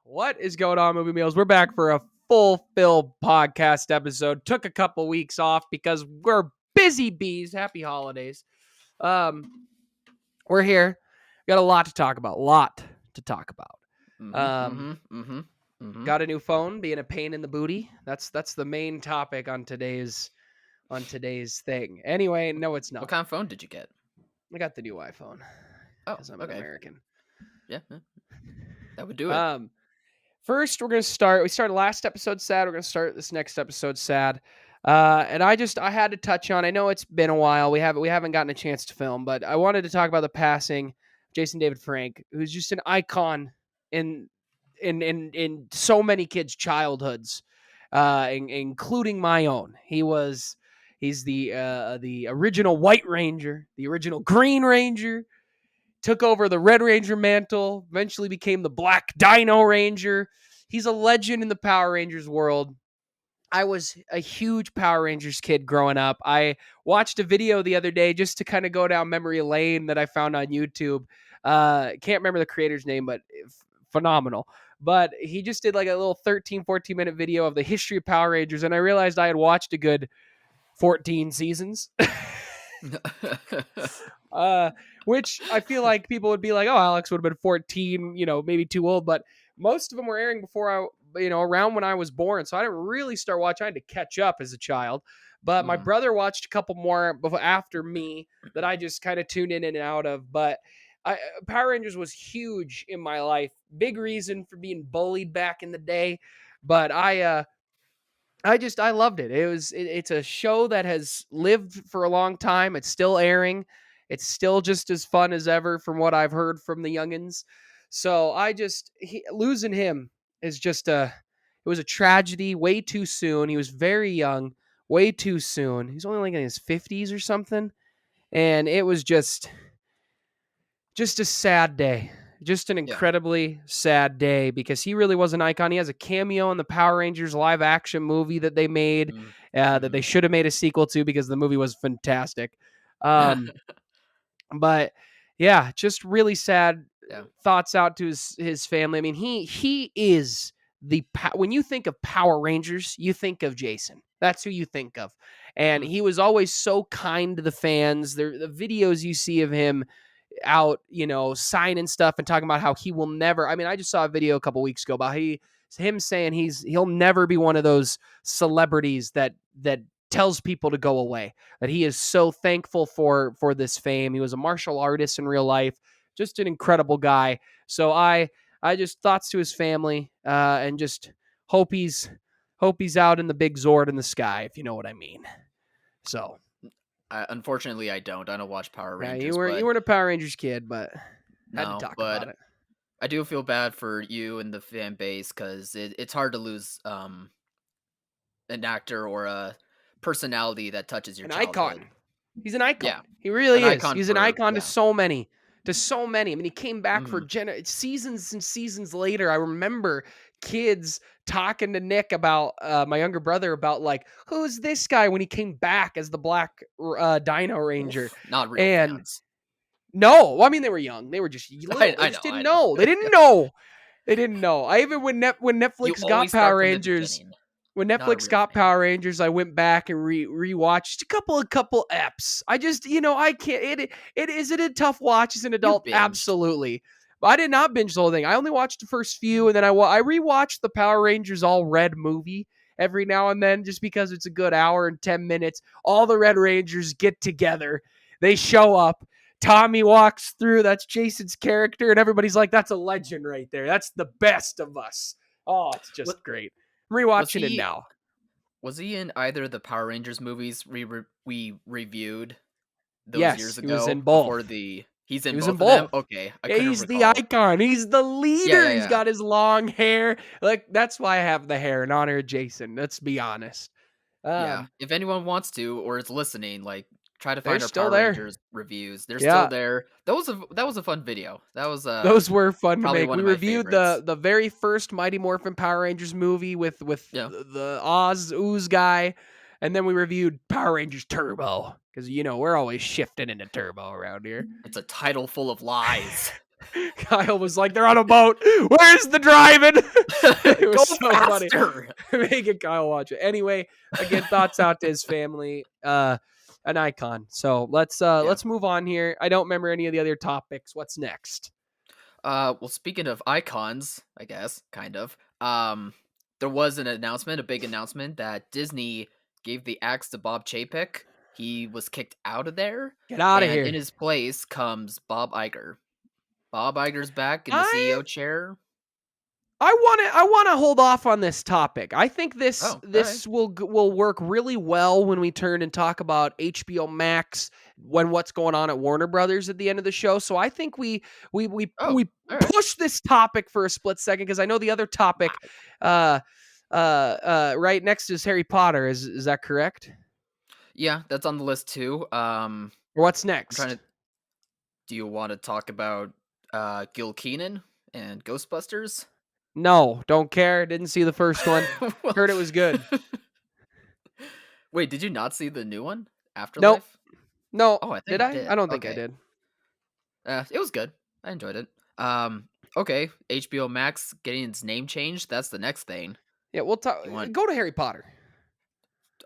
What is going on, Movie Meals? We're back for a full podcast episode. Took a couple weeks off because we're busy bees. Happy holidays. We're here. Got a lot to talk about. Got a new phone, being a pain in the booty. That's the main topic on today's thing. Anyway, no, it's not. What kind of phone did you get? I got the new iPhone. Oh, because I'm an American. Yeah, that would do it. First, we're going to start. We started last episode sad. We're going to start this next episode sad. And I had to touch on. I know it's been a while. We haven't gotten a chance to film, but I wanted to talk about the passing of Jason David Frank, who's just an icon in so many kids' childhoods, including my own. He's the original White Ranger, the original Green Ranger. Took over the Red Ranger mantle, eventually became the Black Dino Ranger. He's a legend in the Power Rangers world. I was a huge Power Rangers kid growing up. I watched a video the other day just to kind of go down memory lane that I found on YouTube. Can't remember the creator's name, but phenomenal. But he just did like a little 14-minute video of the history of Power Rangers, and I realized I had watched a good 14 seasons. Which I feel like people would be like, oh, Alex would have been 14, maybe too old. But most of them were airing before around when I was born. So I didn't really start watching. I had to catch up as a child. But my brother watched a couple more after me that I just kind of tuned in and out of. But Power Rangers was huge in my life. Big reason for being bullied back in the day. But I loved it. It's a show that has lived for a long time. It's still airing. It's still just as fun as ever from what I've heard from the youngins. So losing him is it was a tragedy way too soon. He was very young, way too soon. He's only like in his 50s or something. And it was just a sad day. Just an incredibly sad day because he really was an icon. He has a cameo in the Power Rangers live action movie that they made that they should have made a sequel to because the movie was fantastic. But yeah, just really sad thoughts out to his family. I mean, he is when you think of Power Rangers, you think of Jason. That's who you think of. And he was always so kind to the fans. The videos you see of him out, signing stuff and talking about how he will never. I mean, I just saw a video a couple weeks ago about him saying he'll never be one of those celebrities that tells people to go away. That he is so thankful for this fame. He was a martial artist in real life, just an incredible guy. So I just thoughts to his family, and just hope he's out in the big Zord in the sky, if you know what I mean. So. Unfortunately, I don't watch Power Rangers. Yeah, you weren't a Power Rangers kid, but had to talk about it. I do feel bad for you and the fan base because it's hard to lose an actor or a personality that touches your childhood. Icon. He's an icon. Yeah. He really is. He's an icon to so many. I mean, he came back for seasons and seasons later. I remember kids talking to Nick about my younger brother about like, who's this guy when he came back as the Black Dino Ranger. Not real fans. No, I mean they were young. They were just little. They just didn't know. They didn't know. They didn't know. I even when Netflix got Power Rangers. When Netflix got Power Rangers, I went back and rewatched a couple eps. I just, I can't. Is it a tough watch as an adult? Absolutely. But I did not binge the whole thing. I only watched the first few, and then I rewatched the Power Rangers All Red movie every now and then, just because it's a good hour and 10 minutes. All the Red Rangers get together. They show up. Tommy walks through. That's Jason's character, and everybody's like, "That's a legend right there. That's the best of us." Oh, it's just great. I'm rewatching it now. Was he in either of the Power Rangers movies we reviewed those years ago? He was in both. He's in both of them? Okay. He's the icon. He's the leader. Yeah. He's got his long hair. Like, that's why I have the hair in honor of Jason. Let's be honest. If anyone wants to or is listening, like, try to find our Power Rangers reviews. They're still there. That was a fun video. Those were fun to make. We reviewed the very first Mighty Morphin Power Rangers movie with the Ooze guy, and then we reviewed Power Rangers Turbo because we're always shifting into Turbo around here. It's a title full of lies. Kyle was like, "They're on a boat. Where's the driving?" It Go was so funny. faster. Making Kyle watch it. Anyway, again, thoughts out to his family. An icon. So Yeah. let's move on here. I don't remember any of the other topics. What's next? Well, speaking of icons, I guess, kind of. There was an announcement, a big announcement that Disney gave the axe to Bob Chapek. He was kicked out of there, Get out of and in here. his place comes Bob Iger. Bob Iger's back in the I CEO chair. I want to hold off on this topic. I think Oh, alright. this will work really well when we turn and talk about HBO Max when what's going on at Warner Brothers at the end of the show. So I think Oh, we alright. push this topic for a split second because I know the other topic Wow. uh right next is Harry Potter. Is that correct? Yeah, that's on the list too. Or what's I'm trying next? to do you wanna talk about, Gil Keenan and Ghostbusters? No, don't care. Didn't see the first one. Well Heard it was good. Wait, did you not see the new one? Nope. Afterlife? No, Oh, I did think you I? I did. don't think I Okay. did. It was good. I enjoyed it. Okay, HBO Max getting its name changed, that's the next thing. Yeah, we'll talk. You want Go to Harry Potter.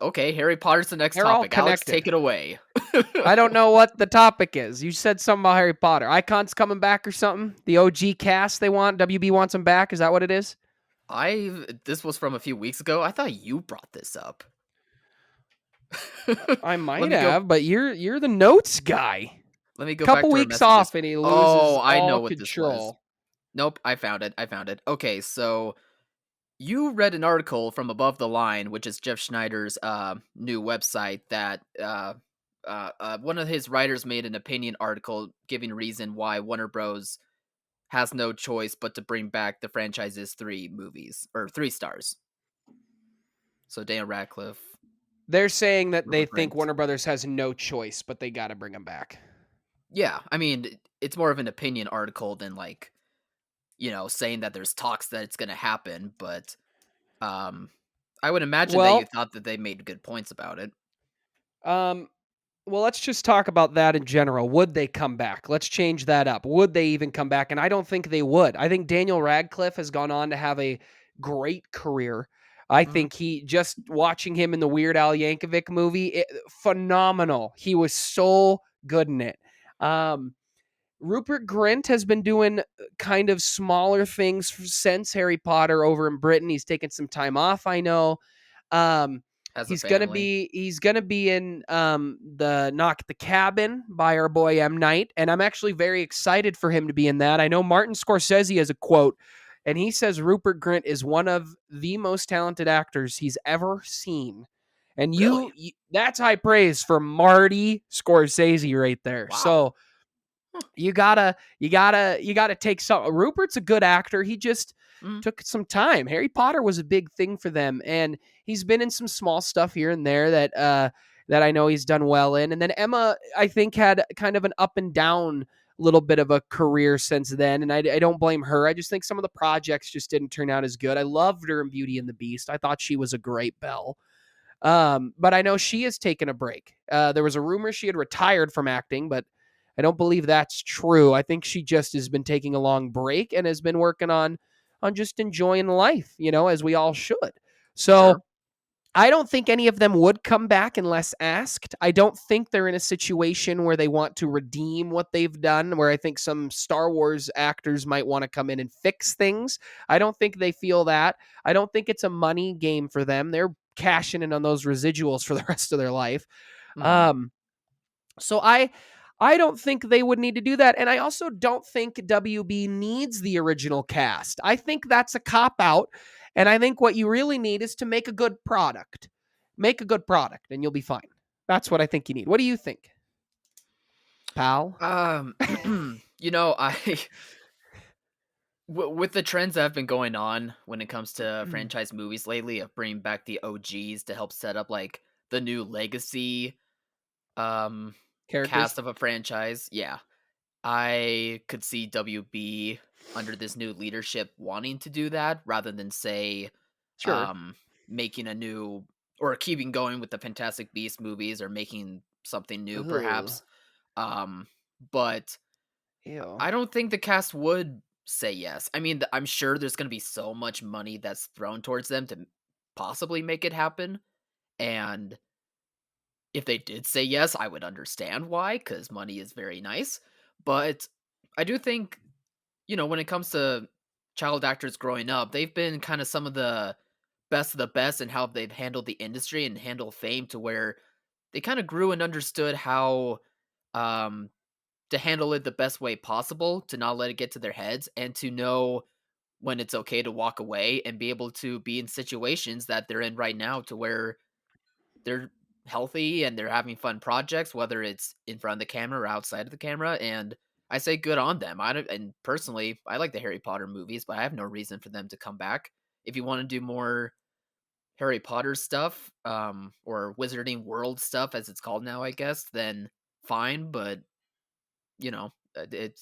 Okay, Harry Potter's the next They're all topic. Alex, connected. take it away. I don't know what the topic is. You said something about Harry Potter. Icon's coming back or something? The OG cast they want? WB wants them back? Is that what it is? This was from a few weeks ago. I thought you brought this up. I Let might me go have, but you're the notes guy. let me go back Couple to our weeks messages. off and he loses Oh, I all know what this was. control. Nope, I found it. I found it. Okay, so you read an article from Above the Line, which is Jeff Schneider's new website that one of his writers made an opinion article giving reason why Warner Bros has no choice but to bring back the franchise's 3 movies or 3 stars. So Daniel Radcliffe, They're saying that they Rupert think Grint. Warner Brothers has no choice, but they got to bring him back. Yeah, I mean it's more of an opinion article than like saying that there's talks that it's going to happen, but um I would imagine that you Well, thought that they made good points about it. um, well, let's just talk about that in general. Would they come back? Let's change that up. Would they even come back? And I don't think they would. I think Daniel Radcliffe has gone on to have a great career. I Mhm. think he just watching him in the Weird Al Yankovic movie, phenomenal. He was so good in it. Um, Rupert Grint has been doing kind of smaller things since Harry Potter over in Britain. He's taken some time off, I know. Um, As a he's gonna family. be he's gonna be in the Knock at the Cabin by our boy M Night, and I'm actually very excited for him to be in that. I know Martin Scorsese has a quote, and he says Rupert Grint is one of the most talented actors he's ever seen. And Really? that's high praise for Marty Scorsese right there. Wow. So Huh. you gotta take some. Rupert's a good actor. He just Mhm. took some time. Harry Potter was a big thing for them, and he's been in some small stuff here and there that I know he's done well in. And then Emma, I think, had kind of an up and down little bit of a career since then, and I don't blame her. I just think some of the projects just didn't turn out as good. I loved her in Beauty and the Beast. I thought she was a great Belle. But I know she has taken a break. There was a rumor she had retired from acting, but I don't believe that's true. I think she just has been taking a long break and has been working on just enjoying life, as we all should. So Sure. I don't think any of them would come back unless asked. I don't think they're in a situation where they want to redeem what they've done, where I think some Star Wars actors might want to come in and fix things. I don't think they feel that. I don't think it's a money game for them. They're cashing in on those residuals for the rest of their life. Mhm. Um, so I don't think they would need to do that. And I also don't think WB needs the original cast. I think that's a cop out. And I think what you really need is to make a good product. Make a good product and you'll be fine. That's what I think you need. What do you think, pal? Um, I with the trends that have been going on when it comes to franchise movies lately of bringing back the OGs to help set up like the new legacy um Characters? cast of a franchise. Yeah. I could see WB under this new leadership wanting to do that rather than say Sure. um making a new or keeping going with the Fantastic Beast movies or making something new Ugh. perhaps. Um but Ew. I don't think the cast would say yes. I mean, I'm sure there's gonna be so much money that's thrown towards them to possibly make it happen, and if they did say yes, I would understand why, because money is very nice, but I do think, when it comes to child actors growing up, they've been kinda some of the best in how they've handled the industry and handled fame to where they kinda grew and understood how, um to handle it the best way possible, to not let it get to their heads, and to know when it's okay to walk away and be able to be in situations that they're in right now to where they're healthy and they're having fun projects, whether it's in front of the camera or outside of the camera. And I say good on them. I don't, and personally, I like the Harry Potter movies, but I have no reason for them to come back. If you want to do more Harry Potter stuff, or Wizarding World stuff, as it's called now, I guess, then fine. But you know, it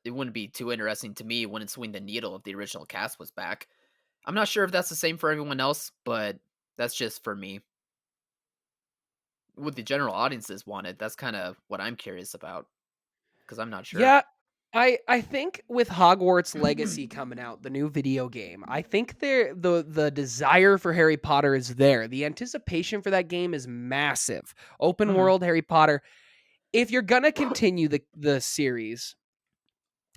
wouldn't be too interesting to me. It wouldn't swing the needle if the original cast was back. I'm not sure if that's the same for everyone else, but that's just for me. What the general audiences wanted, that's kinda what I'm curious about, because 'cause I'm not sure. Yeah, I think with Hogwarts Legacy coming out, the new video game, I think the desire for Harry Potter is there. The anticipation for that game is massive. Open Mhm. world Harry Potter. If you're gonna continue the series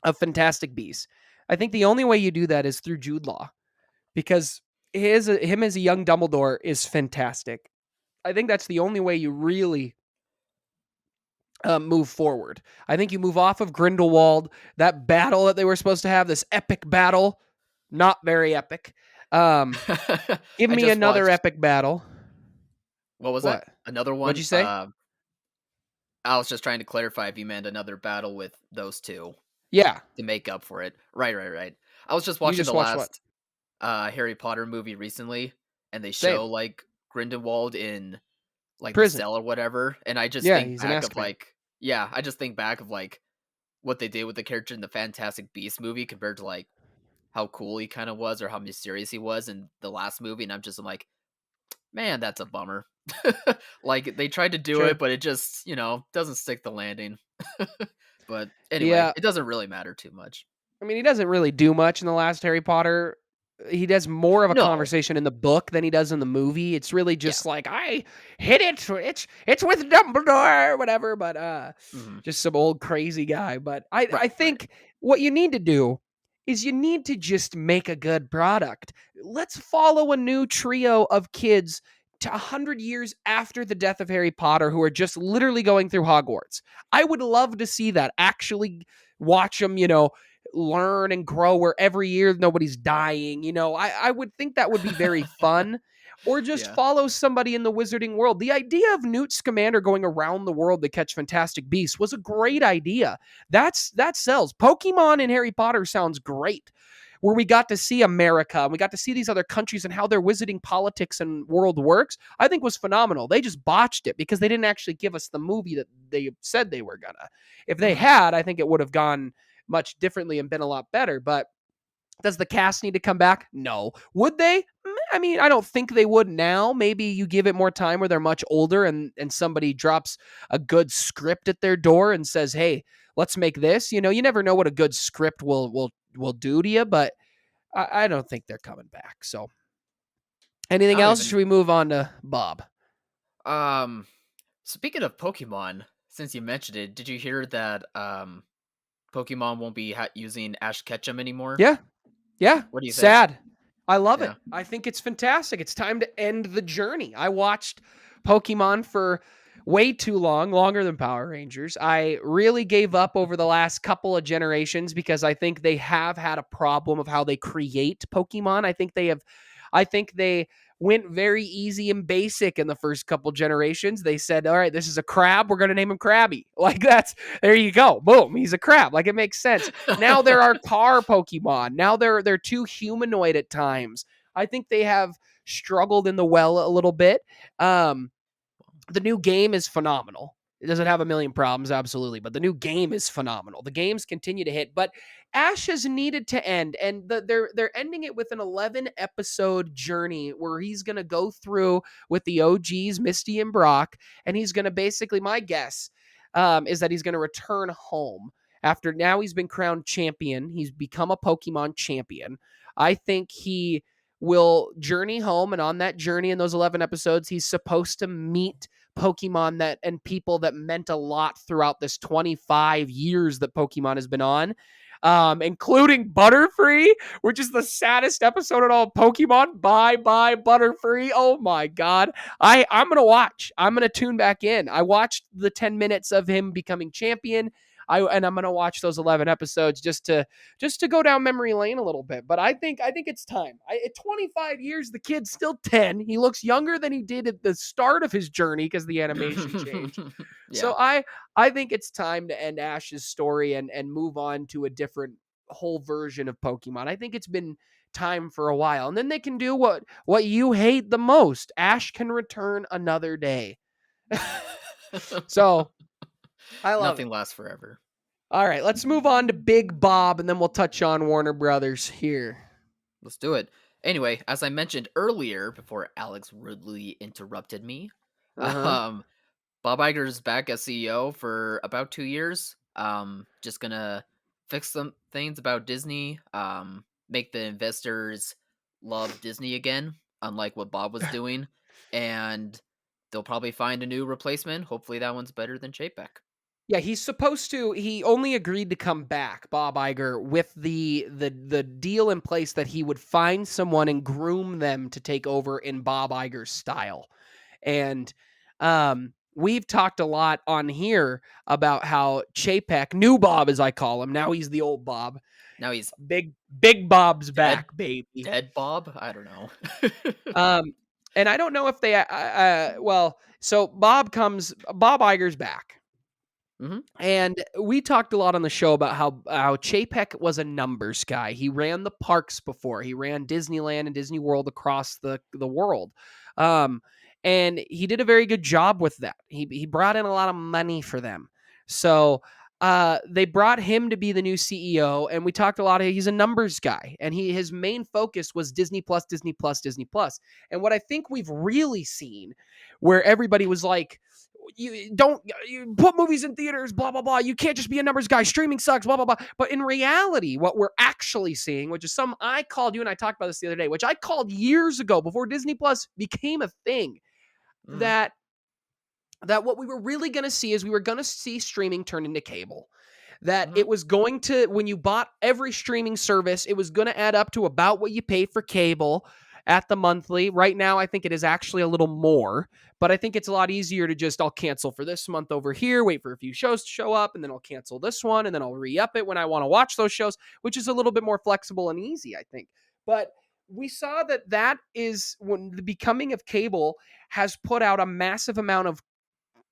of Fantastic Beasts, I think the only way you do that is through Jude Law because him as a young Dumbledore is fantastic. I think that's the only way you really move forward. I think you move off of Grindelwald. That battle that they were supposed to have, this epic battle, not very epic. Um, Give I me just another watched epic battle. what was that? What? Another What'd you one? say? I was just trying to clarify if you meant another battle with those 2 Yeah, to make up for it. Right, right, right. I was just you watching just the watched what? last, Harry Potter movie recently, and they Same show, like, Grindelwald in, like, the prison. cell or whatever, and I just Yeah, think he's an back of, Azkaban. like, yeah, I just think back of, like, what they did with the character in the Fantastic Beasts movie compared to, like, how cool he kinda was or how mysterious he was in the last movie, and I'm like, "Man, that's a bummer." Like, they tried to do Sure. it, but it just, doesn't stick the landing. But anyway, Yeah, it doesn't really matter too much. I mean, he doesn't really do much in the last Harry Potter. He does more of a No. conversation in the book than he does in the movie. It's really Yeah. just like I hit it. It's with Dumbledore, whatever. But Mhm. just some old crazy guy. But I Right, right. think what you need to do is you need to just make a good product. Let's follow a new trio of kids to 100 years after the death of Harry Potter who are just literally going through Hogwarts. I would love to see that. Actually watch them, learn and grow where every year nobody's dying. I would think that would be very fun. Or just Yeah. follow somebody in the wizarding world. The idea of Newt Scamander going around the world to catch fantastic beasts was a great idea. That sells. Pokemon and Harry Potter sounds great. Where we got to see America and we got to see these other countries and how their wizarding politics and world works, I think was phenomenal. They just botched it because they didn't actually give us the movie that they said they were gonna. If they Mhm. had, I think it would have gone much differently and been a lot better. But does the cast need to come back? No. Would they? I mean, I don't think they would now. Maybe you give it more time where they're much older and somebody drops a good script at their door and says, "Hey, let's make this." You never know what a good script will do to you, but I don't think they're coming back. So, I anything don't else? Should even we move on to Bob? um, speaking of Pokemon, since you mentioned it, did you hear that, Pokemon won't be using Ash Ketchum anymore? Yeah, yeah. What do you think? Sad. I love it. Yeah. I think it's fantastic. It's time to end the journey. I watched Pokemon for way too long, longer than Power Rangers. I really gave up over the last couple of generations because I think they have had a problem of how they create Pokemon. I think they went very easy and basic in the first couple generations. They said, "All right, this is a crab. We're going to name him Krabby." Like that's there you go. Boom, he's a crab. Like it makes sense. Now there are car Pokemon. Now they're too humanoid at times. I think they have struggled in the well a little bit. Um, the new game is phenomenal. Does it have a million problems? Absolutely. But the new game is phenomenal. The games continue to hit. But Ash has needed to end. And they're ending it with an 11 episode journey where he's going to go through with the OGs, Misty and Brock. And he's going to basically, my guess is that he's going to return home. after now he's been crowned champion. He's become a Pokemon champion. I think he will journey home, and on that journey in those 11 episodes, he's supposed to meet Pokemon that and people that meant a lot throughout this 25 years that Pokemon has been on, including Butterfree, which is the saddest episode at all. Pokemon, bye bye Butterfree. Oh my god, I'm gonna watch. I'm gonna tune back in. I watched the 10 minutes of him becoming champion. I'm gonna watch those 11 episodes just to go down memory lane a little bit. But I think it's time. At 25 years, the kid's still 10. He looks younger than he did at the start of his journey because the animation changed. Yeah. So I think it's time to end Ash's story and move on to a different whole version of Pokemon. I think it's been time for a while. And then they can do what you hate the most. Ash can return another day. So I love it. Nothing lasts forever. All right, let's move on to Big Bob, and then we'll touch on Warner Brothers here. Let's do it. Anyway, as I mentioned earlier, before Alex rudely interrupted me, Uh-huh. um, Bob Iger's back as CEO for about 2 years. Just gonna fix some things about Disney. Make the investors love Disney again, unlike what Bob was doing, and they'll probably find a new replacement. Hopefully, that one's better than Chapek. Yeah, he only agreed to come back, Bob Iger, with the deal in place that he would find someone and groom them to take over in Bob Iger's style. And we've talked a lot on here about how Chapek, new Bob as I call him, now he's the old Bob. Now he's Big Bob's dead. back, baby. Dead Bob? I don't know. And I don't know if they so Bob Iger's back. Mhm. And we talked a lot on the show about how Chapek was a numbers guy. He ran the parks before. He ran Disneyland and Disney World across the world. And he did a very good job with that. He brought in a lot of money for them. So they brought him to be the new CEO, and we talked a lot. He's a numbers guy, and his main focus was Disney Plus, Disney Plus, Disney Plus. And what I think we've really seen, where everybody was like, you put movies in theaters, blah blah blah. You can't just be a numbers guy. Streaming sucks, blah blah blah. But in reality, what we're actually seeing, which is I called you and I talked about this the other day, which I called years ago before Disney Plus became a thing, Mhm. that what we were really going to see is we were going to see streaming turn into cable. That Mhm. it was going to, when you bought every streaming service, it was going to add up to about what you pay for cable at the monthly. Right now, I think it is actually a little more, but I think it's a lot easier to just, I'll cancel for this month over here, wait for a few shows to show up, and then I'll cancel this one, and then I'll re-up it when I want to watch those shows, which is a little bit more flexible and easy, I think. But we saw that is when the becoming of cable has put out a massive amount of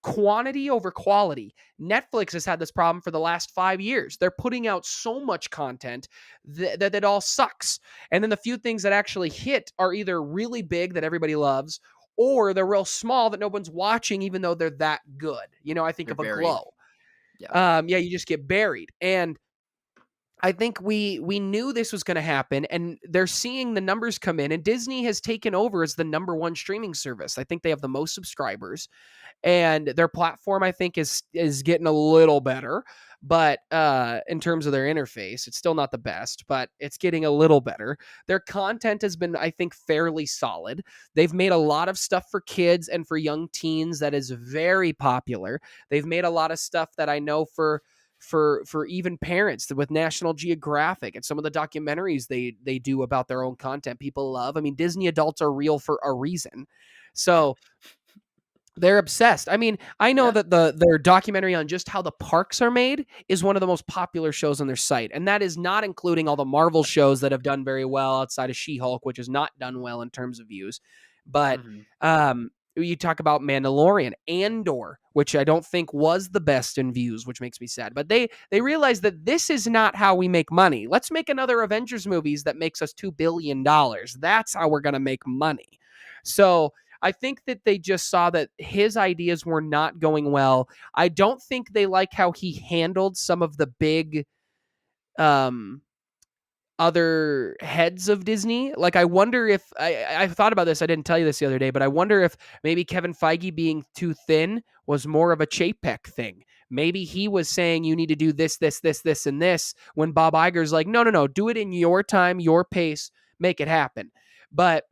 quantity over quality. Netflix has had this problem for the last 5 years. They're putting out so much content that it all sucks. And then the few things that actually hit are either really big that everybody loves, or they're real small that no one's watching even though they're that good. I think They're of a buried. Glow. Yeah. Yeah, you just get buried. And I think we knew this was going to happen, and they're seeing the numbers come in, and Disney has taken over as the number one streaming service. I think they have the most subscribers, and their platform I think is getting a little better, but in terms of their interface, it's still not the best, but it's getting a little better. Their content has been, I think, fairly solid. They've made a lot of stuff for kids and for young teens that is very popular. They've made a lot of stuff that I know for even parents with National Geographic and some of the documentaries they do about their own content people love. I mean, Disney adults are real for a reason. So they're obsessed. I mean, I know Yeah. that their documentary on just how the parks are made is one of the most popular shows on their site, and that is not including all the Marvel shows that have done very well outside of She-Hulk, which has not done well in terms of views. But Mhm. you talk about Mandalorian, Andor, which I don't think was the best in views, which makes me sad. But they realized that this is not how we make money. Let's make another Avengers movies that makes us $2 billion. That's how we're gonna make money. So I think that they just saw that his ideas were not going well. I don't think they like how he handled some of the big um other heads of Disney. Like, I wonder if I thought about this. I didn't tell you this the other day, but I wonder if maybe Kevin Feige being too thin was more of a Chapek thing. Maybe he was saying you need to do this, this, this, this, and this, when Bob Iger's like, no, no, no, do it in your time, your pace, make it happen. But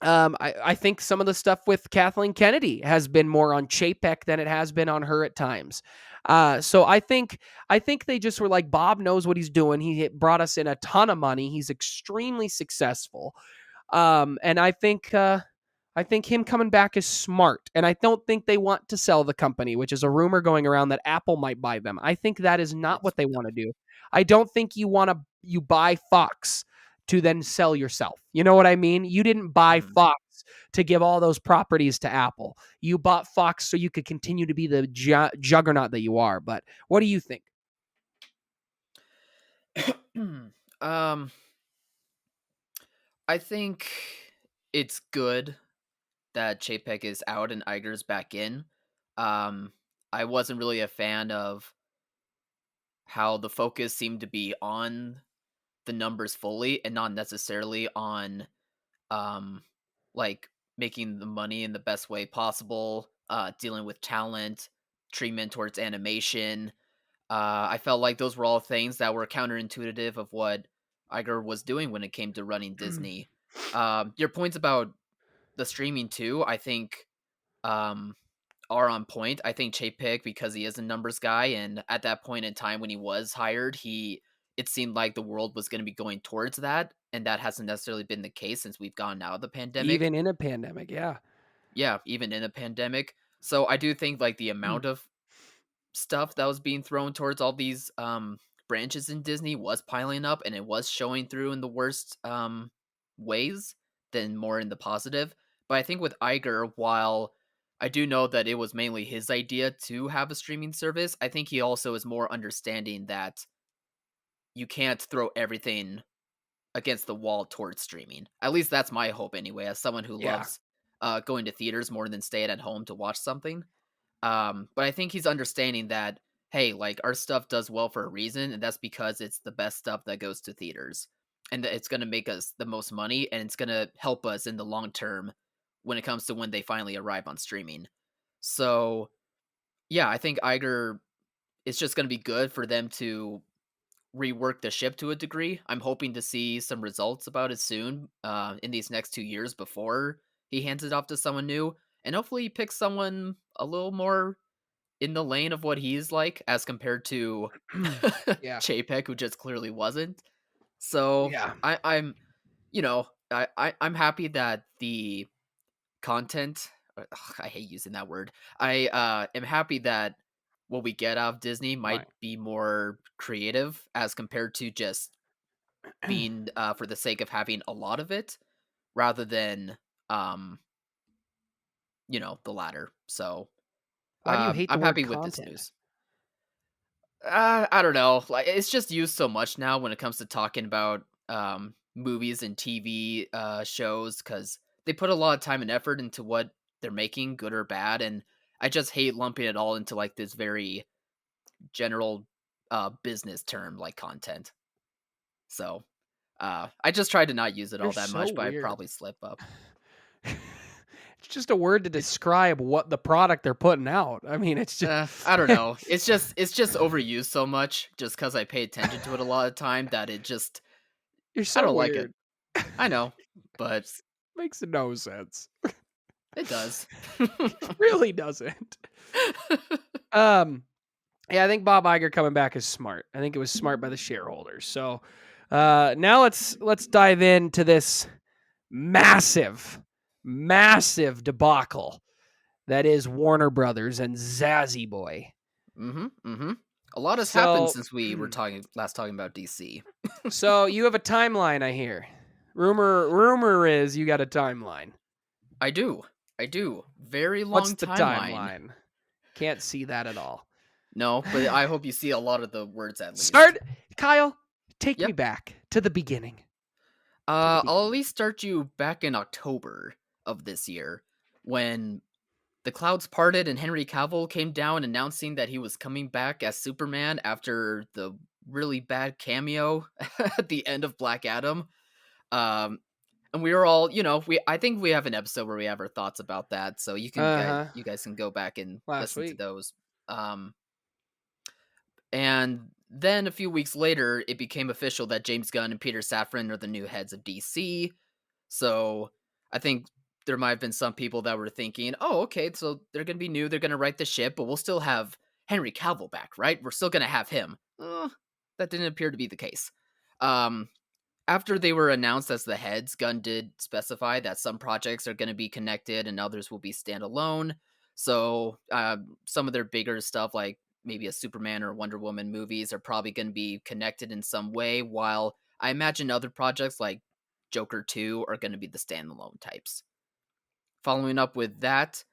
I think some of the stuff with Kathleen Kennedy has been more on Chapek than it has been on her at times. So I think they just were like, Bob knows what he's doing. He brought us in a ton of money. He's extremely successful. And I think him coming back is smart. And I don't think they want to sell the company, which is a rumor going around that Apple might buy them. I think that is not It's what they want to do. I don't think you buy Fox to then sell yourself. You know what I mean? You didn't buy mhm. Fox to give all those properties to Apple. You bought Fox so you could continue to be the juggernaut that you are. But what do you think? um, I think it's good that Chapek is out and Iger's back in. Um, I wasn't really a fan of how the focus seemed to be on the numbers fully and not necessarily on um like making the money in the best way possible, dealing with talent, treatment towards animation. I felt like those were all things that were counterintuitive of what Iger was doing when it came to running Disney. Your points about the streaming too, I think, um, are on point. I think Chapek, because he is a numbers guy, and at that point in time when he was hired, it seemed like the world was going to be going towards that, and that hasn't necessarily been the case since we've gone out of the pandemic. Even in a pandemic, yeah. Yeah, even in a pandemic. So I do think like the amount of stuff that was being thrown towards all these branches in Disney was piling up, and it was showing through in the worst ways than more in the positive. But I think with Iger, while I do know that it was mainly his idea to have a streaming service, I think he also is more understanding that you can't throw everything against the wall towards streaming. At least that's my hope anyway, as someone who Yeah. loves going to theaters more than staying at home to watch something. But I think he's understanding that, hey, like our stuff does well for a reason, and that's because it's the best stuff that goes to theaters. And that it's gonna make us the most money and it's gonna help us in the long term when it comes to when they finally arrive on streaming. So yeah, I think Iger it's just gonna be good for them to rework the ship to a degree. I'm hoping to see some results about it soon, in these next 2 years before he hands it off to someone new. And hopefully he picks someone a little more in the lane of what he's like as compared to Yeah. Chapek, who just clearly wasn't. So Yeah. I'm I'm happy that the content I hate using that word. I am happy that what we get out of Disney might Why? be more creative as compared to just being for the sake of having a lot of it rather than um the latter. So Why do you hate the I'm word happy with this content? news. I don't know. Like it's just used so much now when it comes to talking about movies and TV shows cuz they put a lot of time and effort into what they're making, good or bad, and I just hate lumping it all into like this very general business term like content. So, I just try to not use it You're all that so much, but I weird. probably slip up. It's just a word to describe what the product they're putting out. I mean, it's just I don't know. It's just overused so much just cuz I pay attention to it a lot of time that it just you're I so don't like it. weird. I know, but Just makes no sense. it does. Really doesn't. Um, yeah, I think Bob Iger coming back is smart. I think it was smart by the shareholders. So now let's dive into this massive, massive debacle that is Warner Brothers and Zazzy Boy. Mhm, mhm. A lot has happened So, since we were talking about DC. so you have a timeline, I hear. Rumor is you got a timeline. I do. I do. Very What's long the timeline. timeline? Can't see that at all. No, but I hope you see a lot of the words at least. Start, Kyle. Take me Yep. back to the beginning. To the I'll at beginning. least start you back in October of this year when the clouds parted and Henry Cavill came down announcing that he was coming back as Superman after the really bad cameo at the end of Black Adam. Um, and we were all, I think we have an episode where we have our thoughts about that, so Uh huh. you guys can go back and Last listen to week. those. Um, And then a few weeks later, it became official that James Gunn and Peter Safran are the new heads of DC. So I think there might have been some people that were thinking, oh, okay, so they're going to be new. They're going to write the ship, but we'll still have Henry Cavill back, right? We're still going to have him. That didn't appear to be the case. Um, After they were announced as the heads, Gunn did specify that some projects are going to be connected and others will be standalone. So some of their bigger stuff, like maybe a Superman or Wonder Woman movies, are probably going to be connected in some way. While I imagine other projects like Joker 2 are going to be the standalone types. Following up with that,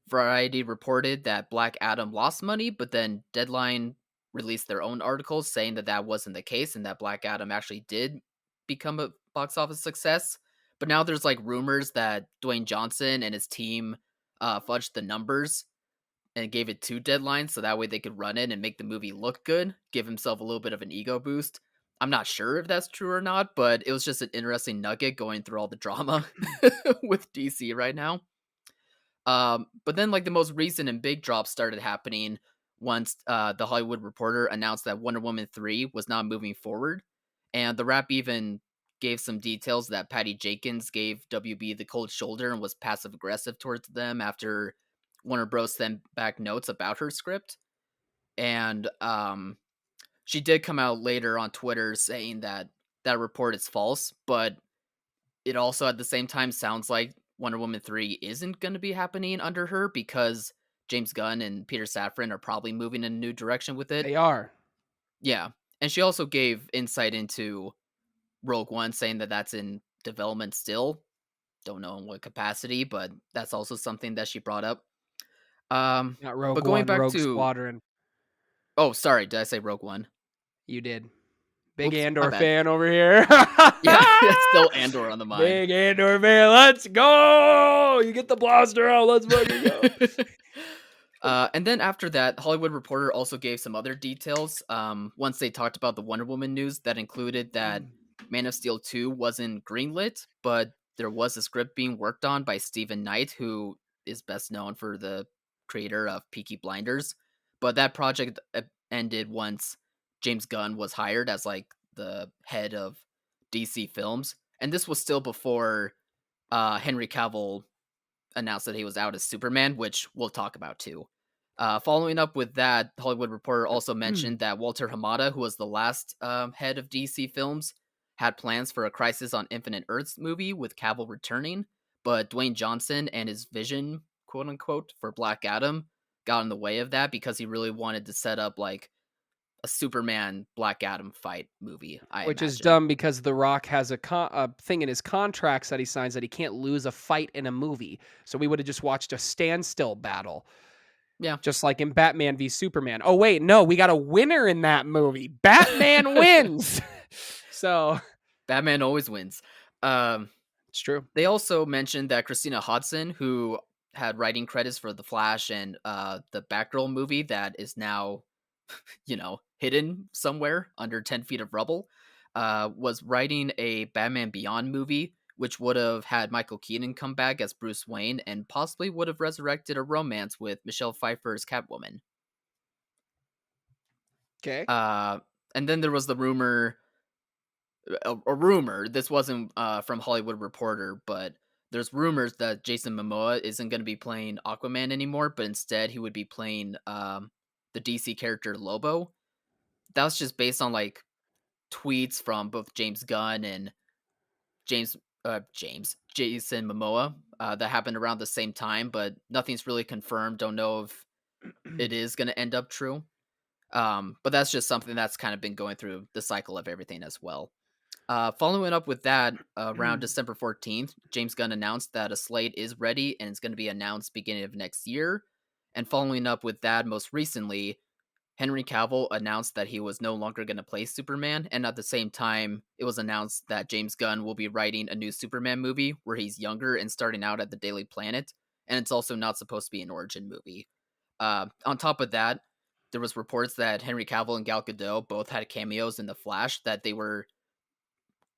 Variety reported that Black Adam lost money, but then Deadline released their own articles saying that that wasn't the case and that Black Adam actually did become a box office success. But now there's like rumors that Dwayne Johnson and his team fudged the numbers and gave it to Deadline so that way they could run it and make the movie look good, give himself a little bit of an ego boost. I'm not sure if that's true or not, but it was just an interesting nugget going through all the drama with DC right now. But then, like, the most recent and big drops started happening once the Hollywood Reporter announced that Wonder Woman 3 was not moving forward. And the Wrap even gave some details that Patty Jenkins gave WB the cold shoulder and was passive aggressive towards them after Warner Bros. Sent back notes about her script. And she did come out later on Twitter saying that that report is false, but it also at the same time sounds like Wonder Woman 3 isn't going to be happening under her because James Gunn and Peter Safran are probably moving in a new direction with it. They are. Yeah. And she also gave insight into Rogue One, saying that that's in development still. Don't know in what capacity, but that's also something that she brought up. Um, Not but Rogue going One, back Rogue to Squadron. oh, sorry, did I say Rogue One? You did. Big Whoops, my Andor bad. fan over here. Yeah, it's still Andor on the mind. Big Andor fan. Let's go. You get the blaster out. Let's fucking go. And then after that, Hollywood Reporter also gave some other details. Once they talked about the Wonder Woman news, that included that Man of Steel 2 wasn't greenlit, but there was a script being worked on by Stephen Knight, who is best known for the creator of Peaky Blinders. But that project ended once James Gunn was hired as like the head of DC Films, and this was still before Henry Cavill announced that he was out as Superman, which we'll talk about too. Following up with that, Hollywood Reporter also mentioned that Walter Hamada, who was the last head of DC Films, had plans for a Crisis on Infinite Earths movie with Cavill returning, but Dwayne Johnson and his vision, quote unquote, for Black Adam got in the way of that because he really wanted to set up like a Superman Black Adam fight movie, I Which is imagine. dumb because The Rock has a thing in his contracts that he signs that he can't lose a fight in a movie. So we would have just watched a standstill battle, Yeah, just like in Batman v Superman. Oh wait, no, we got a winner in that movie. Batman wins. So Batman always wins. Um, it's true. They also mentioned that Christina Hodson, who had writing credits for The Flash and the Batgirl movie that is now, hidden somewhere under 10 feet of rubble, was writing a Batman Beyond movie, which would have had Michael Keaton come back as Bruce Wayne and possibly would have resurrected a romance with Michelle Pfeiffer's Catwoman. Okay. Uh, and then there was the rumor a rumor. This wasn't from Hollywood Reporter, but there's rumors that Jason Momoa isn't going to be playing Aquaman anymore, but instead he would be playing the DC character Lobo. That was just based on like tweets from both James Gunn and Jason Momoa that happened around the same time, but nothing's really confirmed. Don't know if it is going to end up true. But that's just something that's kind of been going through the cycle of everything as well. Following up with that, around December 14th, James Gunn announced that a slate is ready and it's going to be announced beginning of next year. And following up with that, most recently, Henry Cavill announced that he was no longer going to play Superman. And at the same time, it was announced that James Gunn will be writing a new Superman movie where he's younger and starting out at the Daily Planet. And it's also not supposed to be an origin movie. On top of that, there was reports that Henry Cavill and Gal Gadot both had cameos in The Flash that they were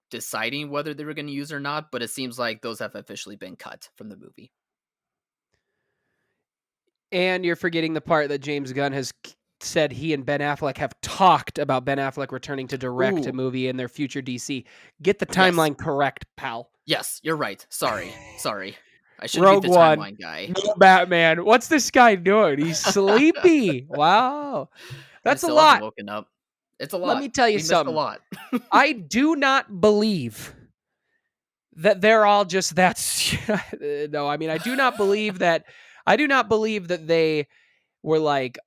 deciding whether they were going to use or not, but it seems like those have officially been cut from the movie. And you're forgetting the part that James Gunn has said he and Ben Affleck have talked about Ben Affleck returning to direct a Ooh, movie in their future DC. Get the yes. timeline correct, pal. Yes, you're right. Sorry. I should be Rogue the One, timeline guy. no Batman. What's this guy doing? He's sleepy. Wow. I That's a still haven't lot. woken up. It's a Let lot. me tell you We missed a something. lot. I do not believe that they're all just that. No, I mean, I do not believe that they were like,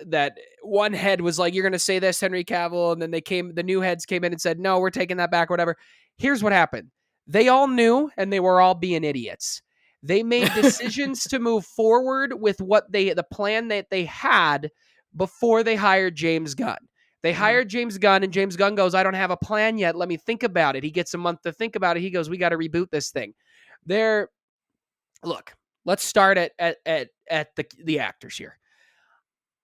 that one head was like, you're going to say this, Henry Cavill. And then the new heads came in and said, no, we're taking that back, whatever. Here's what happened. They all knew and they were all being idiots. They made decisions to move forward with the plan that they had before they hired James Gunn. They Mhm. hired James Gunn, and James Gunn goes, I don't have a plan yet. Let me think about it. He gets a month to think about it. He goes, we got to reboot this thing. They're Look, let's start at the actors here.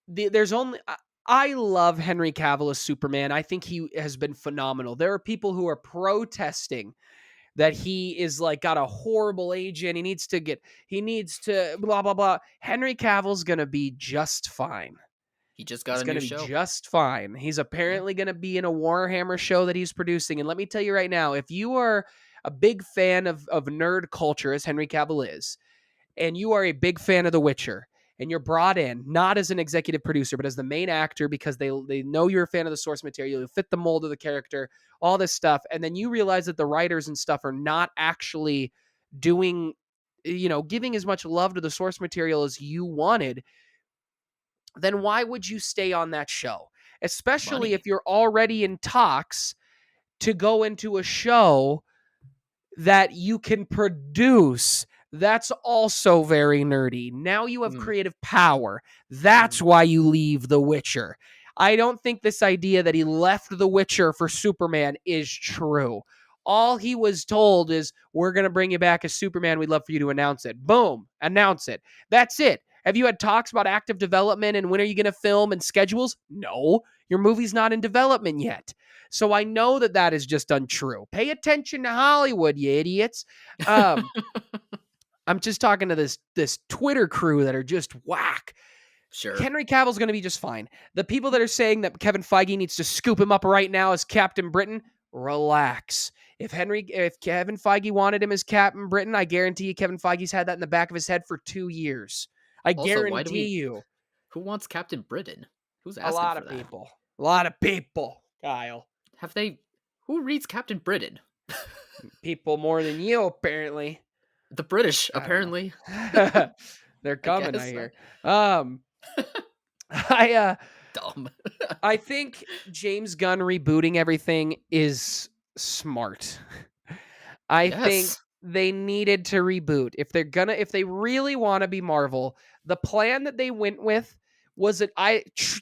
There's only I love Henry Cavill as Superman. I think he has been phenomenal. There are people who are protesting that he is like got a horrible agent. He needs to blah blah blah. Henry Cavill's going to be just fine. He just got He's a going new to be show. just fine. He's Yeah. apparently going to be in a Warhammer show that he's producing. And let me tell you right now, if you are a big fan of nerd culture as Henry Cavill is, and you are a big fan of The Witcher, and you're brought in not as an executive producer, but as the main actor because they know you're a fan of the source material, you fit the mold of the character, all this stuff, and then you realize that the writers and stuff are not actually doing, giving as much love to the source material as you wanted, then why would you stay on that show? Especially Money. if you're already in talks to go into a show that you can produce. That's also very nerdy. Now you have Mm, creative power. That's mm. why you leave The Witcher. I don't think this idea that he left The Witcher for Superman is true. All he was told is, we're going to bring you back as Superman. We'd love for you to announce it. Boom, announce it. That's it. Have you had talks about active development and when are you going to film and schedules? No, your movie's not in development yet. So I know that is just untrue. Pay attention to Hollywood, you idiots. Um, I'm just talking to this Twitter crew that are just whack. Sure. Henry Cavill's going to be just fine. The people that are saying that Kevin Feige needs to scoop him up right now as Captain Britain, relax. If Kevin Feige wanted him as Captain Britain, I guarantee you Kevin Feige's had that in the back of his head for 2 years. I Also, why do guarantee we you. who wants Captain Britain? Who's A asking lot for of that? people. A lot of people, Kyle. Have they who reads Captain Britain? People more than you, apparently. The British, I don't apparently. know. They're I coming, I guess. hear. Um, I Dumb. I think James Gunn rebooting everything is smart. I think Yes. they needed to reboot. If they really want to be Marvel, the plan that they went with was that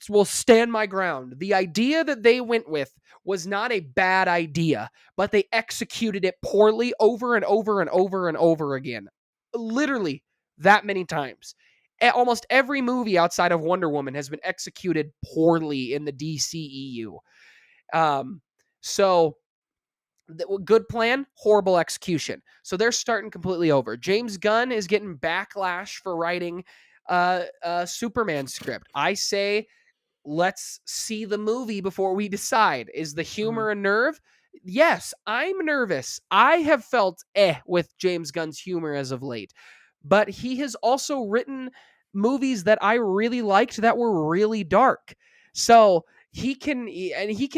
will stand my ground. The idea that they went with was not a bad idea, but they executed it poorly over and over and over and over again. Literally that many times. Almost every movie outside of Wonder Woman has been executed poorly in the DCEU. Um, so good plan, horrible execution. So they're starting completely over. James Gunn is getting backlash for writing a Superman script. I say, let's see the movie before we decide. Is the Mhm. humor a nerve? Yes, I'm nervous. I have felt with James Gunn's humor as of late, but he has also written movies that I really liked that were really dark. So he can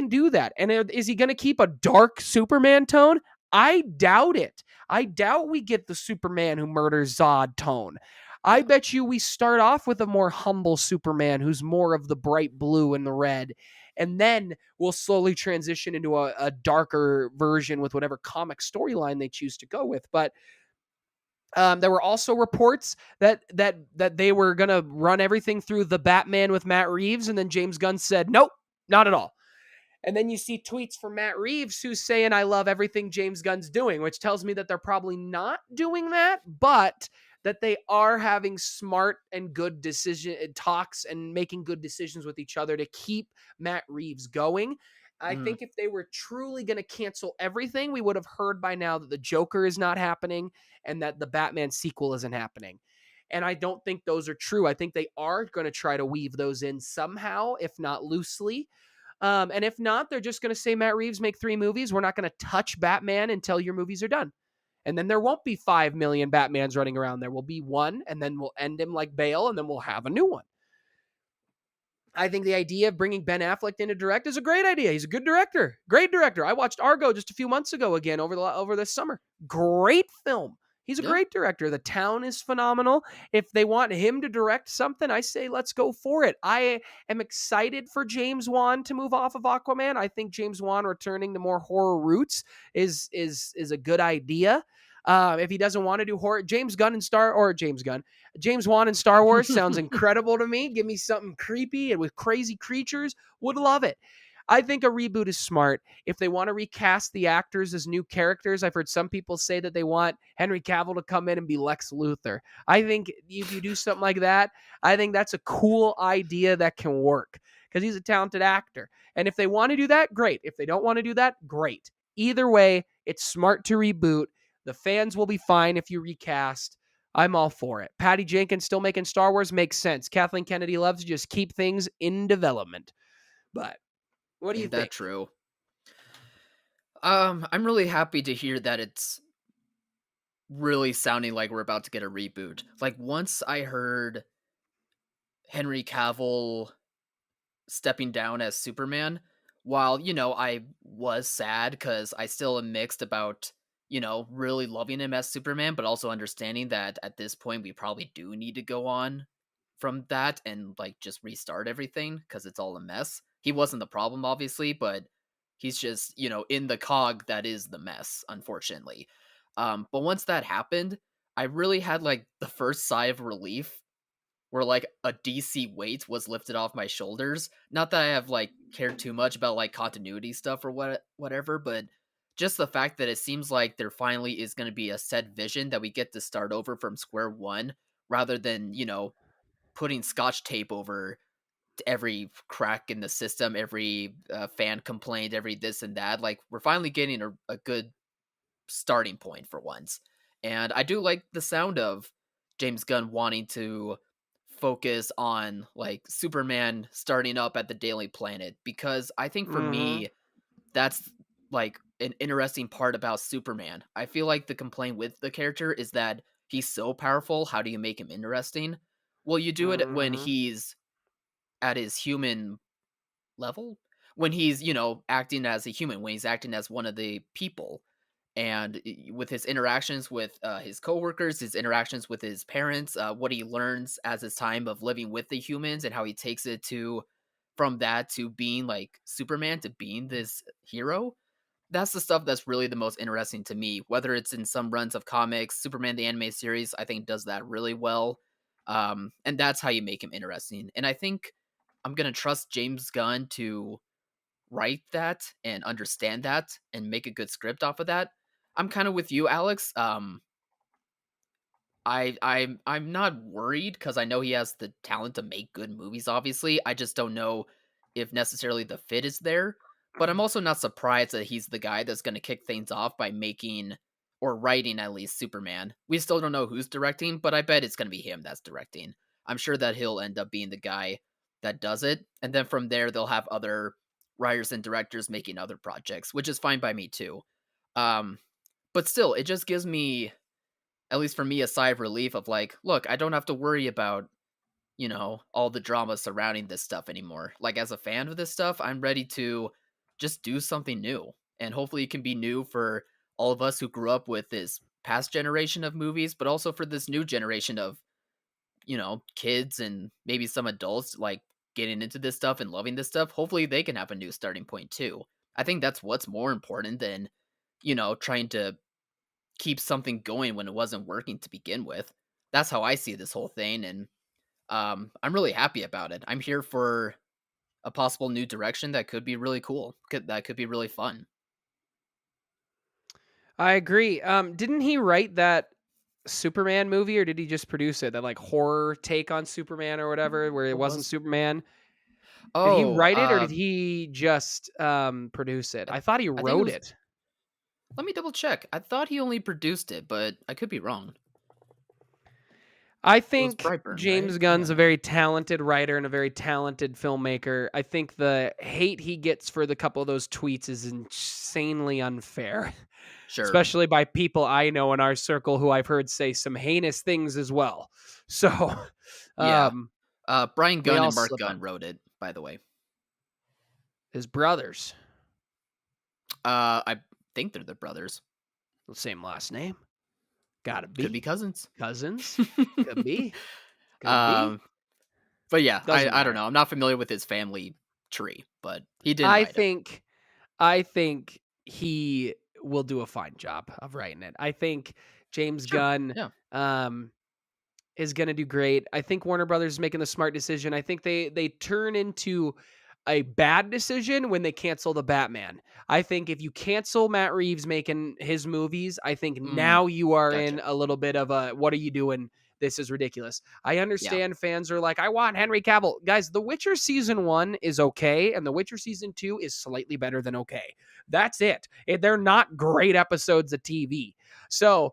do that. And is he going to keep a dark Superman tone? I doubt it. I doubt we get the Superman who murders Zod tone. I Yeah. bet you we start off with a more humble Superman who's more of the bright blue and the red. And then we'll slowly transition into a darker version with whatever comic storyline they choose to go with. But there were also reports that they were going to run everything through the Batman with Matt Reeves. And then James Gunn said, nope, not at all. And then you see tweets from Matt Reeves who's saying, I love everything James Gunn's doing, which tells me that they're probably not doing that, but that they are having smart and good decision talks and making good decisions with each other to keep Matt Reeves going. I Mm. think if they were truly going to cancel everything, we would have heard by now that the Joker is not happening and that the Batman sequel isn't happening. And I don't think those are true. I think they are going to try to weave those in somehow, if not loosely. And if not, they're just going to say, Matt Reeves, make 3 movies. We're not going to touch Batman until your movies are done. And then there won't be 5 million Batmans running around. There will be one, and then we'll end him like Bale, and then we'll have a new one. I think the idea of bringing Ben Affleck in to direct is a great idea. He's a good director, great director. I watched Argo just a few months ago again over this summer. Great film. He's a Yeah. great director. The town is phenomenal. If they want him to direct something, I say let's go for it. I am excited for James Wan to move off of Aquaman. I think James Wan returning to more horror roots is a good idea. If he doesn't want to do horror, James Wan in Star Wars sounds incredible to me. Give me something creepy and with crazy creatures. Would love it. I think a reboot is smart. If they want to recast the actors as new characters, I've heard some people say that they want Henry Cavill to come in and be Lex Luthor. I think if you do something like that, I think that's a cool idea that can work because he's a talented actor. And if they want to do that, great. If they don't want to do that, great. Either way, it's smart to reboot. The fans will be fine if you recast. I'm all for it. Patty Jenkins still making Star Wars makes sense. Kathleen Kennedy loves to just keep things in development. But what do you Ain't that think? true? I'm really happy to hear that it's really sounding like we're about to get a reboot. Like once I heard Henry Cavill stepping down as Superman, while, I was sad because I still am mixed about, really loving him as Superman, but also understanding that at this point we probably do need to go on from that and like just restart everything because it's all a mess. He wasn't the problem, obviously, but he's just, in the cog that is the mess, unfortunately. But once that happened, I really had like the first sigh of relief where like a DC weight was lifted off my shoulders. Not that I have like cared too much about like continuity stuff or whatever, but just the fact that it seems like there finally is going to be a set vision that we get to start over from square one rather than, putting scotch tape over every crack in the system, every fan complaint, every this and that. Like we're finally getting a good starting point for once. And I do like the sound of James Gunn wanting to focus on like Superman starting up at the Daily Planet because I think for Mm-hmm. me that's like an interesting part about Superman. I feel like the complaint with the character is that he's so powerful, how do you make him interesting? Well, you do it when Mm-hmm. he's at his human level, when he's, acting as a human, when he's acting as one of the people and with his interactions with his coworkers, his interactions with his parents, what he learns as his time of living with the humans, and how he takes it to from that to being like Superman to being this hero. That's the stuff that's really the most interesting to me. Whether it's in some runs of comics, Superman the anime series, I think does that really well, and that's how you make him interesting. And I think I'm gonna trust James Gunn to write that and understand that and make a good script off of that. I'm kind of with you, Alex. I'm not worried because I know he has the talent to make good movies. Obviously, I just don't know if necessarily the fit is there. But I'm also not surprised that he's the guy that's going to kick things off by making or writing at least Superman. We still don't know who's directing, but I bet it's going to be him that's directing. I'm sure that he'll end up being the guy that does it, and then from there they'll have other writers and directors making other projects, which is fine by me too. Um, but still, it just gives me, at least for me, a sigh of relief of like, look, I don't have to worry about, all the drama surrounding this stuff anymore. Like, as a fan of this stuff, I'm ready to just do something new. And hopefully it can be new for all of us who grew up with this past generation of movies, but also for this new generation of, kids and maybe some adults like getting into this stuff and loving this stuff. Hopefully they can have a new starting point too. I think that's what's more important than, trying to keep something going when it wasn't working to begin with. That's how I see this whole thing, and I'm really happy about it. I'm here for a possible new direction that could be really cool. That could be really fun. I agree. Didn't he write that Superman movie, or did he just produce it? That like horror take on Superman or whatever, where it What wasn't was? Superman. Did he Oh, write it or did he just produce it? I, I thought he I think it wrote was. it. Let me double check. I thought he only produced it, but I could be wrong. I It was think Brightburn, right? James Gunn's Yeah. a very talented writer and a very talented filmmaker. I think the hate he gets for the couple of those tweets is insanely unfair, Sure. especially by people I know in our circle who I've heard say some heinous things as well. So, Yeah. um, Brian we Gunn all and Mark slip Gunn up. wrote it, by the way. His brothers, I think they're the brothers. the same last name. Gotta Could be be. cousins. Cousins? Could be. Could be. um, but yeah, Doesn't I don't matter. know. I'm not familiar with his family tree, but he didn't I write it. think I think he will do a fine job of writing it. I think James Sure. Gunn Yeah. um, is going to do great. I think Warner Brothers is making the smart decision. I think they turn into a bad decision when they cancel the Batman. I think if you cancel Matt Reeves making his movies, I think Mm, now you are gotcha. in a little bit of a what are you doing? This is ridiculous. I Yeah. understand fans are like, I want Henry Cavill. Guys, The Witcher season 1 is okay, and The Witcher season 2 is slightly better than okay. That's it. They're not great episodes of TV. So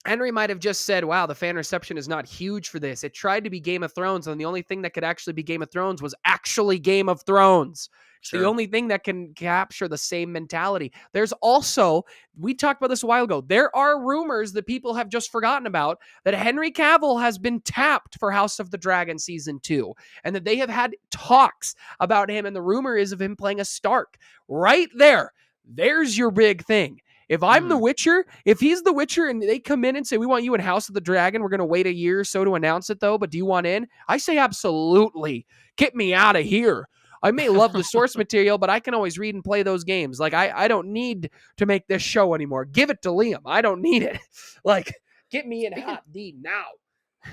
Henry might have just said, wow, the fan reception is not huge for this. It tried to be Game of Thrones, and the only thing that could actually be Game of Thrones was actually Game of Thrones. It's the Sure. only thing that can capture the same mentality. There's also, we talked about this a while ago, there are rumors that people have just forgotten about that Henry Cavill has been tapped for House of the Dragon season 2, and that they have had talks about him, and the rumor is of him playing a Stark. Right there. There's your big thing. If I'm the Mhm. Witcher, if he's the Witcher and they come in and say, we want you in House of the Dragon, we're going to wait a year or so to announce it though, but do you want in? I say absolutely. Get me out of here. I may love the source material, but I can always read and play those games. Like, I don't need to make this show anymore. Give it to Liam. I don't need it. Like, get me in Speaking Hot D now.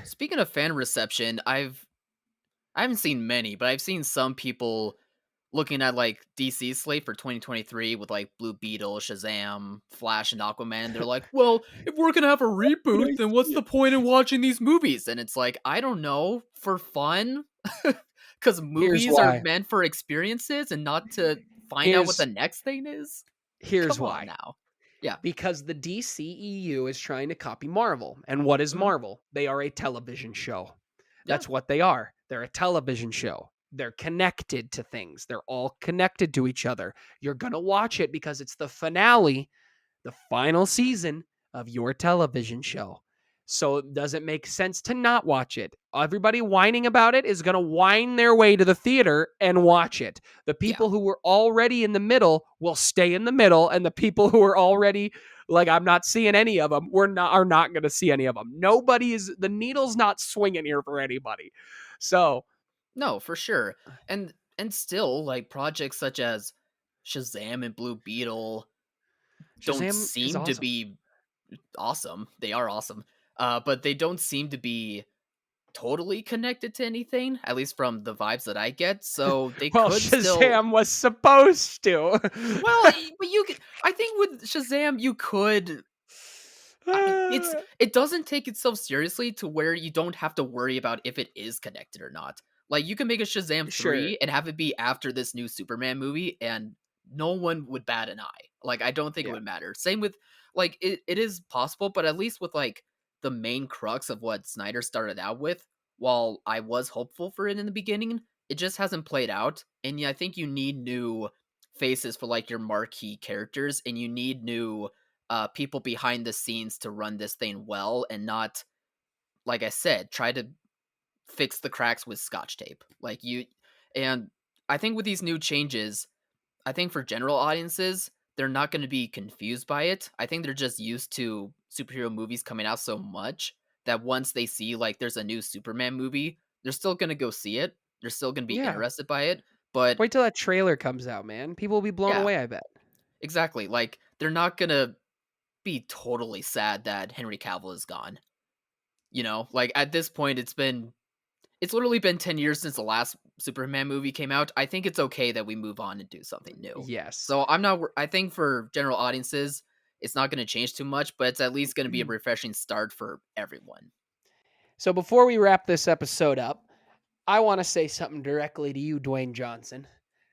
speaking of fan reception, I haven't seen many, but I've seen some people looking at like DC slate for 2023 with like Blue Beetle, Shazam, Flash, and Aquaman. They're like, well, if we're gonna have a Can reboot, I then see what's it? the point in watching these movies? And it's like, I don't know, for fun, because Here's movies are why. meant for experiences and not to find out what the Here's next thing is. here's Come on why. now. Yeah. Because the DCEU is trying to copy Marvel. And what is Mhm. Marvel? They are a television show. Yeah. That's what they are. They're a television show. They're connected to things. They're all connected to each other. You're going to watch it because it's the finale, the final season of your television show. So does it make sense to not watch it? Everybody whining about it is going to whine their way to the theater and watch it. The Yeah. people who were already in the middle will stay in the middle, and the people who are already like, I'm not seeing any of them, are not going to see any of them. Nobody is, the needle's not swinging here for anybody. So No, for sure. And still, like projects such as Shazam and Blue Beetle don't Shazam is seem to awesome. be awesome. They are awesome. But they don't seem to be totally connected to anything, at least from the vibes that I get. So they Well, could still Shazam was supposed to. well, but you could I think with Shazam you could it doesn't take itself seriously to where you don't have to worry about if it is connected or not. Like you can make a Shazam Sure. 3 and have it be after this new Superman movie and no one would bat an eye. Like I don't think it Yeah. would matter. Same with like it is possible, but at least with like the main crux of what Snyder started out with, while I was hopeful for it in the beginning, it just hasn't played out. And yeah, I think you need new faces for like your marquee characters and you need new people behind the scenes to run this thing well and not, like I said, try to fix the cracks with scotch tape. Like you, and I think with these new changes, I think for general audiences, they're not going to be confused by it. I think they're just used to superhero movies coming out so much that once they see like there's a new Superman movie, they're still going to go see it. They're still going to be Yeah. interested by it. But Wait till that trailer comes out, man. People will be blown yeah, away, I bet. exactly. Like they're not going to be totally sad that Henry Cavill is gone. You know, like at this point, it's literally been 10 years since the last Superman movie came out. I think it's okay that we move on and do something new. Yes. So I think for general audiences, it's not going to change too much, but it's at least going to be a refreshing start for everyone. So before we wrap this episode up, I want to say something directly to you, Dwayne Johnson.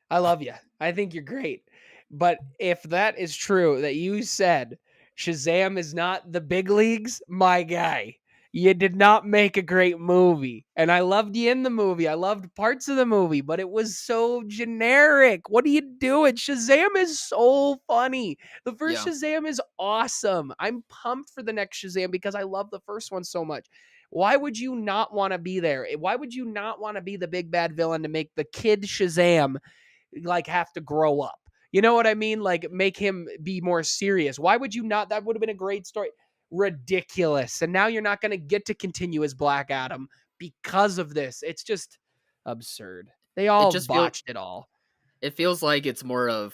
I love you. I think you're great. But if that is true, that you said Shazam is not the big leagues, my guy, You did not make a great movie. And I loved you in the movie. I loved parts of the movie, but it was so generic. What are you doing? Shazam is so funny. The first Yeah. Shazam is awesome. I'm pumped for the next Shazam because I love the first one so much. Why would you not want to be there? Why would you not want to be the big bad villain to make the kid Shazam like have to grow up? You know what I mean? Like make him be more serious. Why would you not? That would have been a great story. Ridiculous. And now you're not going to get to continue as Black Adam because of this. It's just absurd. They It all just feel botched it all. it feels like it's more of,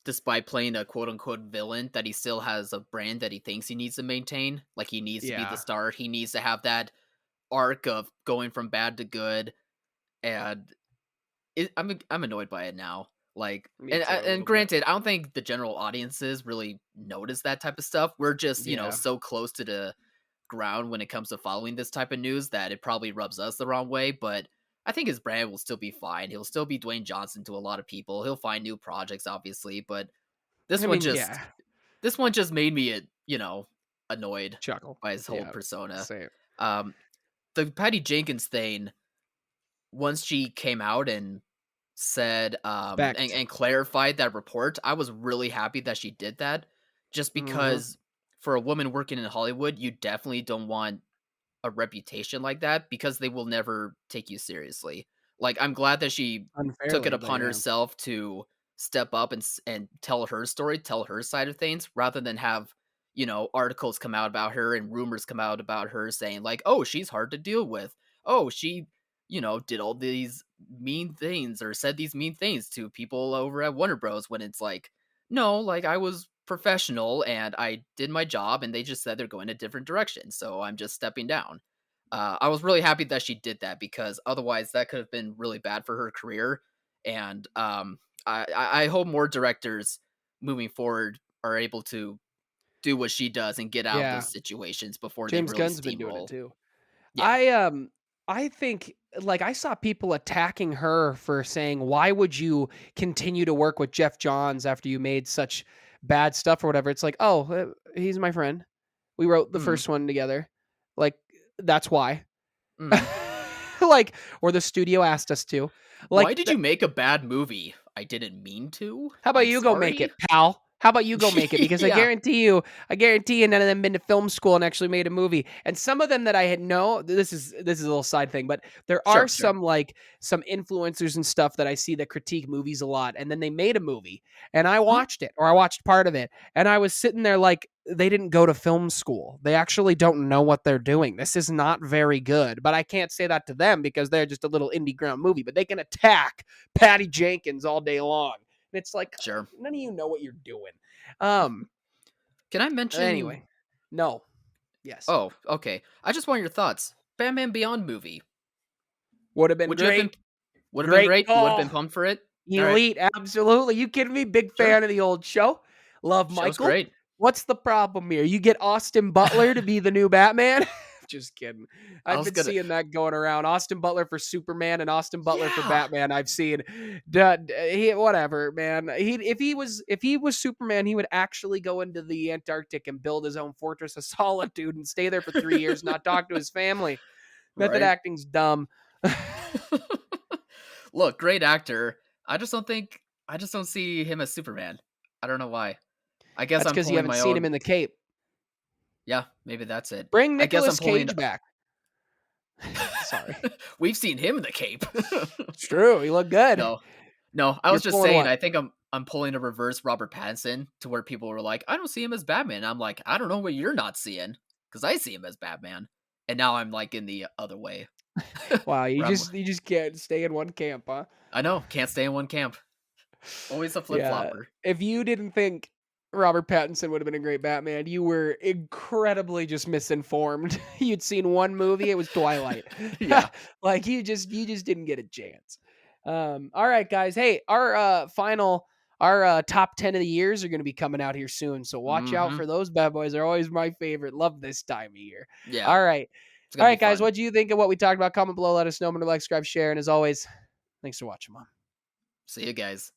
despite playing a quote unquote villain, that he still has a brand that he thinks he needs to maintain. Like he needs to be the Yeah, star. He needs to have that arc of going from bad to good. And I'm annoyed by it now. Like, me and too a and little bit. granted, I don't think the general audiences really notice that type of stuff. We're just Yeah. so close to the ground when it comes to following this type of news that it probably rubs us the wrong way. But I think his brand will still be fine. He'll still be Dwayne Johnson to a lot of people. He'll find new projects, obviously, but this I one mean, just yeah. this one just made me annoyed Chuckle. by his whole Yeah. persona. Same. Um, the Patty Jenkins thing, once she came out and said, Respect. and clarified that report, I was really happy that she did that, just Hmm. because for a woman working in Hollywood, you definitely don't want a reputation like that because they will never take you seriously. Like, I'm glad that she took it Unfairly, but upon yeah. herself to step up and tell her story, tell her side of things, rather than have articles come out about her and rumors come out about her saying like, oh, she's hard to deal with. Oh, she did all these mean things or said these mean things to people over at Warner Bros. When it's like, no, like I was professional and I did my job and they just said they're going a different direction. So I'm just stepping down. I was really happy that she did that because otherwise that could have been really bad for her career. And I hope more directors moving forward are able to do what she does and get out of Yeah. those situations before they James really Gunn's been doing it steamroll. too. Yeah. I think like I saw people attacking her for saying, "Why would you continue to work with Jeff Johns after you made such bad stuff or whatever?" It's like, "Oh, he's my friend. We wrote the Mm, first one together. Like that's why." mm. Like or the studio asked us to. Why Like did you make a bad movie? I didn't mean to. how about I'm you go make sorry. it, pal? How about you go make it? Because Yeah. I guarantee you, none of them been to film school and actually made a movie. And some of them that I had know, this is a little side thing, but there are Sure, sure. some like some influencers and stuff that I see that critique movies a lot, and then they made a movie, and I Mhm. watched it or I watched part of it, and I was sitting there like they didn't go to film school. They actually don't know what they're doing. This is not very good. But I can't say that to them because they're just a little indie ground movie. But they can attack Patty Jenkins all day long. And it's like, Sure. none of you know what you're doing. Um. Can I mention? Anyway, no. Yes. Oh, okay. I just want your thoughts. Batman Beyond movie. Would have been Would you have been? great. Would have been Great great. You would have been call. pumped for it. All right. Elite. Absolutely. You kidding me? Big Sure. fan of the old show. Love Show's Michael. great. What's the problem here? You get Austin Butler to be the new Batman? Just kidding. I I've was been gonna. seeing that going around. Austin Butler for Superman and Austin Butler for Yeah. Batman. I've seen. Whatever, man. If he was Superman, he would actually go into the Antarctic and build his own fortress of solitude and stay there for 3 years, not talk to his family. Method Right. acting's dumb. Look, great actor. I just don't think. I just don't see him as Superman. I don't know why. I guess That's I'm because you pulling haven't my seen him own. in the Cape. Yeah, maybe that's it. Bring I guess I'm Nicolas pulling. Cage back. Sorry. We've seen him in the Cape. It's true. He looked good. No, no. I You're was just pulling saying. what? I think I'm pulling a reverse Robert Pattinson to where people were like, I don't see him as Batman. I'm like, I don't know what you're not seeing because I see him as Batman, and now I'm like in the other way. Wow, you where I'm, just you just can't stay in one camp, huh? I know, can't stay in one camp. Always a flip Yeah. flopper. If you didn't think Robert Pattinson would have been a great Batman, you were incredibly just misinformed. You'd seen one movie, it was Twilight. Yeah. Like you just didn't get a chance. All right, guys. Hey, our top 10 of the years are going to be coming out here soon. So watch out Mm-hmm. for those bad boys. They're always my favorite. Love this time of year. Yeah. All right. It's All gonna be right, guys. fun. What do you think of what we talked about? Comment below. Let us know. Remember to like, subscribe, share. And as always, thanks for watching, Mom. See you guys.